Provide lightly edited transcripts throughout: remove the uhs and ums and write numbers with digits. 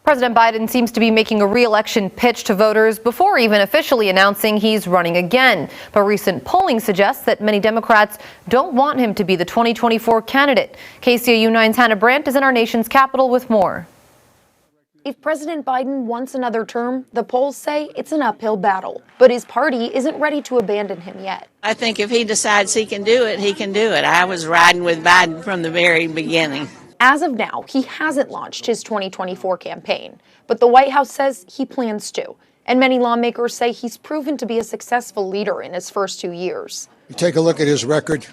President Biden seems to be making a re-election pitch to voters before even officially announcing he's running again. But recent polling suggests that many Democrats don't want him to be the 2024 candidate. KCAU-9's Hannah Brandt is in our nation's capital with more. If President Biden wants another term, the polls say it's an uphill battle. But his party isn't ready to abandon him yet. I think if he decides he can do it, he can do it. I was riding with Biden from the very beginning. As of now, he hasn't launched his 2024 campaign, but the White House says he plans to. And many lawmakers say he's proven to be a successful leader in his first 2 years. You take a look at his record,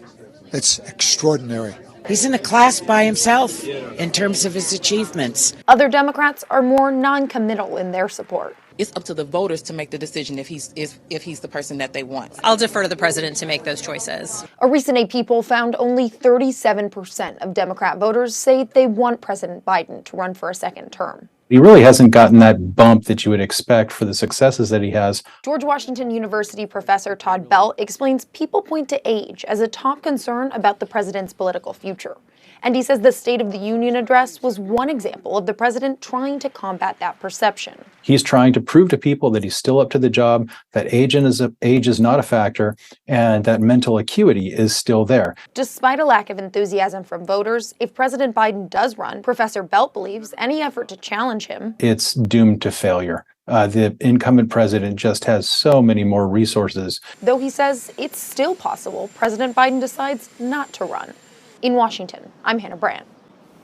it's extraordinary. He's in a class by himself in terms of his achievements. Other Democrats are more non-committal in their support. It's up to the voters to make the decision if he's the person that they want. I'll defer to the president to make those choices. A recent AP poll found only 37% of Democrat voters say they want President Biden to run for a second term. He really hasn't gotten that bump that you would expect for the successes that he has. George Washington University professor Todd Belt explains people point to age as a top concern about the president's political future. And he says the State of the Union address was one example of the president trying to combat that perception. He's trying to prove to people that he's still up to the job, that age is not a factor, and that mental acuity is still there. Despite a lack of enthusiasm from voters, if President Biden does run, Professor Belt believes any effort to challenge him, it's doomed to failure. The incumbent president just has so many more resources. Though he says it's still possible President Biden decides not to run. In Washington, I'm Hannah Brandt.